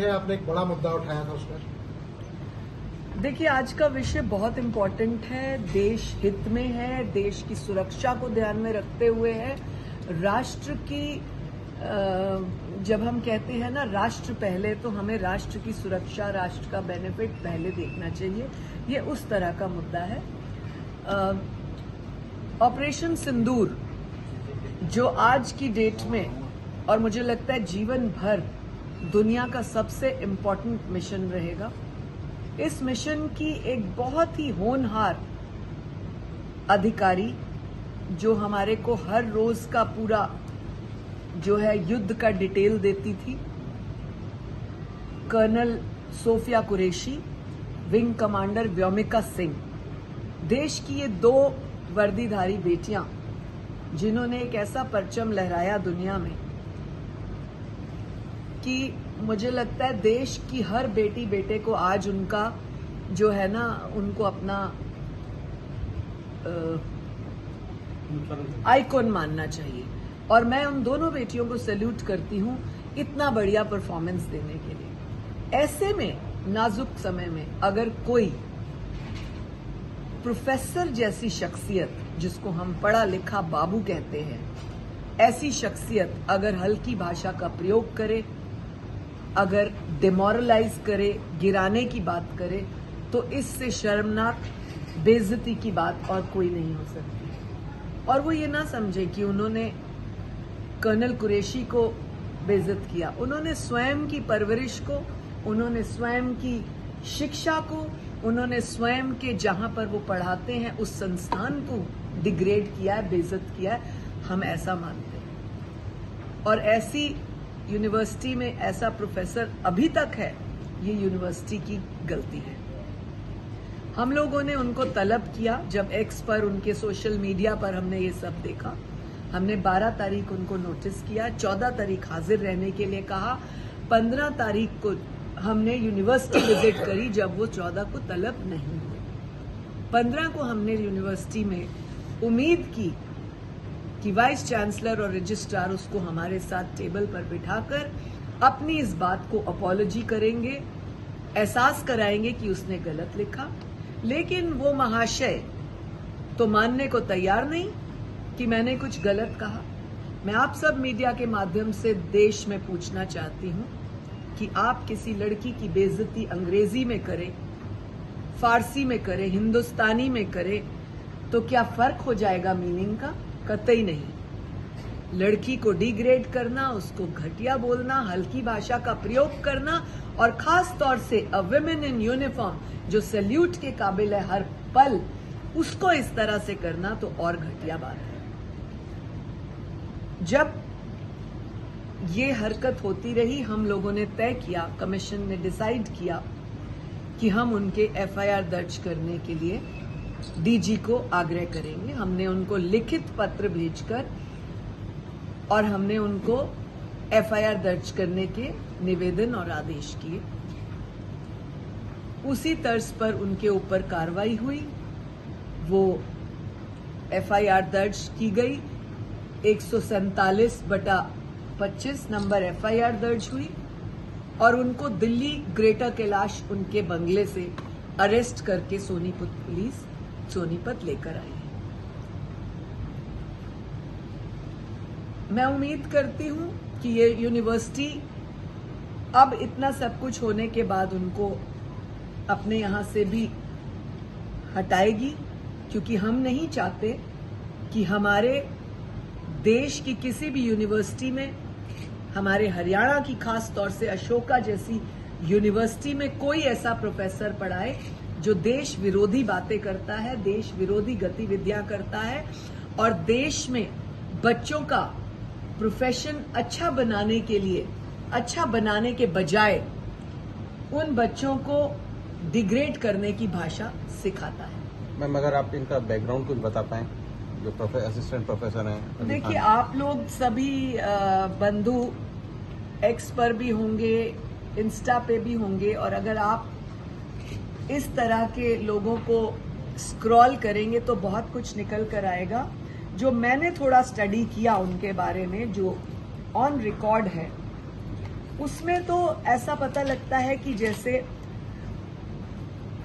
है, आपने एक बड़ा मुद्दा उठाया था उसमें। देखिए, आज का विषय बहुत इम्पोर्टेंट है, देश हित में है, देश की सुरक्षा को ध्यान में रखते हुए है, राष्ट्र की जब हम कहते हैं ना राष्ट्र पहले, तो हमें राष्ट्र की सुरक्षा, राष्ट्र का बेनिफिट पहले देखना चाहिए। ये उस तरह का मुद्दा है। ऑपरेशन सिंदूर जो आज की डेट में और मुझे लगता है जीवन भर दुनिया का सबसे इम्पोर्टेंट मिशन रहेगा। इस मिशन की एक बहुत ही होनहार अधिकारी जो हमारे को हर रोज का पूरा जो है युद्ध का डिटेल देती थी, colonel Sofiya Qureshi, wing commander Vyomika Singh, देश की ये दो वर्दीधारी बेटियां जिन्होंने एक ऐसा परचम लहराया दुनिया में कि मुझे लगता है देश की हर बेटी बेटे को आज उनका जो है ना, उनको अपना आइकॉन मानना चाहिए। और मैं उन दोनों बेटियों को सैल्यूट करती हूं इतना बढ़िया परफॉर्मेंस देने के लिए। ऐसे में नाजुक समय में अगर कोई प्रोफेसर जैसी शख्सियत, जिसको हम पढ़ा लिखा बाबू कहते हैं, ऐसी शख्सियत अगर हल्की भाषा का प्रयोग करे, अगर डिमोरलाइज करे, गिराने की बात करे, तो इससे शर्मनाक बेइज्जती की बात और कोई नहीं हो सकती। और वो ये ना समझे कि उन्होंने कर्नल कुरैशी को बेइज्जत किया, उन्होंने स्वयं की परवरिश को, उन्होंने स्वयं की शिक्षा को, उन्होंने स्वयं के जहां पर वो पढ़ाते हैं उस संस्थान को डिग्रेड किया है, बेइज्जत किया है। हम ऐसा मानते हैं। और ऐसी यूनिवर्सिटी में ऐसा प्रोफेसर अभी तक है, ये यूनिवर्सिटी की गलती है। हम लोगों ने उनको तलब किया, जब एक्स पर उनके सोशल मीडिया पर हमने ये सब देखा, हमने 12 तारीख उनको नोटिस किया, 14 तारीख हाजिर रहने के लिए कहा, 15 तारीख को हमने यूनिवर्सिटी विजिट करी जब वो 14 को तलब नहीं हुई। 15 को हमने यूनिवर्सिटी में उम्मीद की कि वाइस चांसलर और रजिस्ट्रार उसको हमारे साथ टेबल पर बिठाकर अपनी इस बात को अपॉलॉजी करेंगे, एहसास कराएंगे कि उसने गलत लिखा। लेकिन वो महाशय तो मानने को तैयार नहीं कि मैंने कुछ गलत कहा। मैं आप सब मीडिया के माध्यम से देश में पूछना चाहती हूं कि आप किसी लड़की की बेइज्जती अंग्रेजी में करें, फारसी में करें, हिंदुस्तानी में करें, तो क्या फर्क हो जाएगा मीनिंग का? कतई नहीं। लड़की को डिग्रेड करना, उसको घटिया बोलना, हल्की भाषा का प्रयोग करना और खास तौर से अ वुमेन इन यूनिफॉर्म जो सैल्यूट के काबिल है हर पल, उसको इस तरह से करना तो और घटिया बात है। जब ये हरकत होती रही, हम लोगों ने तय किया, कमीशन ने डिसाइड किया कि हम उनके एफआईआर दर्ज करने के लिए डीजी को आग्रह करेंगे। हमने उनको लिखित पत्र भेजकर और हमने उनको एफआईआर दर्ज करने के निवेदन और आदेश किए। उसी तर्ज पर उनके ऊपर कार्रवाई हुई, वो एफआईआर दर्ज की गई, 147/25 नंबर एफआईआर दर्ज हुई और उनको दिल्ली ग्रेटर कैलाश उनके बंगले से अरेस्ट करके सोनीपत पुलिस सोनीपत लेकर आई है। मैं उम्मीद करती हूं कि ये यूनिवर्सिटी अब इतना सब कुछ होने के बाद उनको अपने यहां से भी हटाएगी, क्योंकि हम नहीं चाहते कि हमारे देश की किसी भी यूनिवर्सिटी में, हमारे हरियाणा की खास तौर से अशोका जैसी यूनिवर्सिटी में कोई ऐसा प्रोफेसर पढ़ाए जो देश विरोधी बातें करता है, देश विरोधी गतिविधियां करता है और देश में बच्चों का प्रोफेशन अच्छा बनाने के लिए, अच्छा बनाने के बजाय उन बच्चों को डिग्रेड करने की भाषा सिखाता है। मैम, अगर आप इनका बैकग्राउंड कुछ बता पाएं, जो असिस्टेंट प्रोफेसर हैं। देखिए, आप लोग सभी बंधु एक्स पर भी होंगे, इंस्टा पे भी होंगे, और अगर आप इस तरह के लोगों को स्क्रॉल करेंगे तो बहुत कुछ निकल कर आएगा। जो मैंने थोड़ा स्टडी किया उनके बारे में, जो ऑन रिकॉर्ड है, उसमें तो ऐसा पता लगता है कि जैसे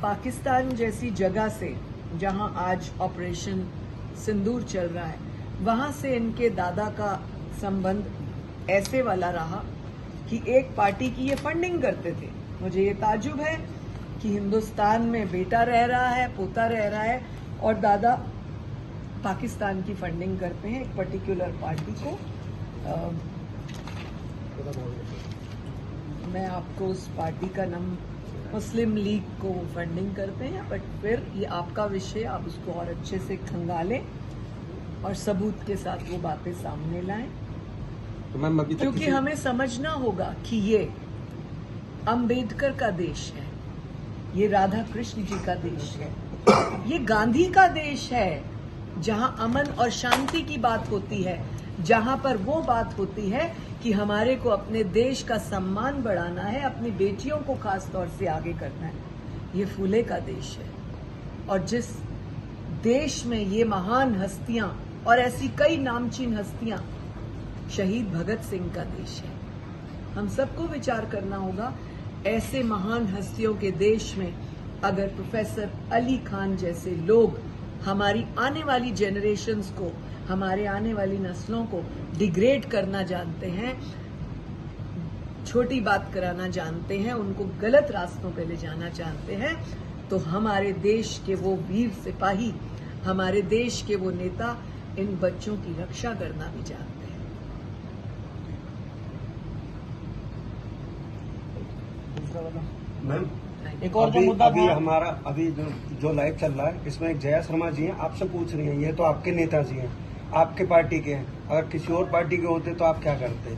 पाकिस्तान जैसी जगह से जहां आज ऑपरेशन सिंदूर चल रहा है, वहां से इनके दादा का संबंध ऐसे वाला रहा कि एक पार्टी की ये फंडिंग करते थे। मुझे ये ताजुब है कि हिंदुस्तान में बेटा रह रहा है, पोता रह रहा है और दादा पाकिस्तान की फंडिंग करते हैं एक पर्टिकुलर पार्टी को। मैं आपको उस पार्टी का नाम, मुस्लिम लीग को वो फंडिंग करते हैं, बट फिर ये आपका विषय, आप उसको और अच्छे से खंगालें और सबूत के साथ वो बातें सामने लाएं, तो मैम अभी तक क्योंकि हमें समझना होगा कि ये अंबेडकर का देश है, ये राधा कृष्ण जी का देश है, ये गांधी का देश है, जहां अमन और शांति की बात होती है, जहां पर वो बात होती है कि हमारे को अपने देश का सम्मान बढ़ाना है, अपनी बेटियों को खास तौर से आगे करना है। ये फूले का देश है और जिस देश में ये महान हस्तियां और ऐसी कई नामचीन हस्तियां, शहीद भगत सिंह का देश है। हम सबको विचार करना होगा, ऐसे महान हस्तियों के देश में अगर प्रोफेसर अली खान जैसे लोग हमारी आने वाली जनरेशन्स को, हमारे आने वाली नस्लों को डिग्रेड करना जानते हैं, छोटी बात कराना जानते हैं, उनको गलत रास्तों पे ले जाना चाहते हैं, तो हमारे देश के वो वीर सिपाही, हमारे देश के वो नेता इन बच्चों की रक्षा करना भी जानते हैं। मैम एक और जो मुद्दा अभी था, हमारा अभी जो लाइव चल रहा है, इसमें एक जया शर्मा जी हैं, आपसे पूछ रही हैं, ये तो आपके नेता जी हैं, आपके पार्टी के हैं, अगर किसी और पार्टी के होते तो आप क्या करते?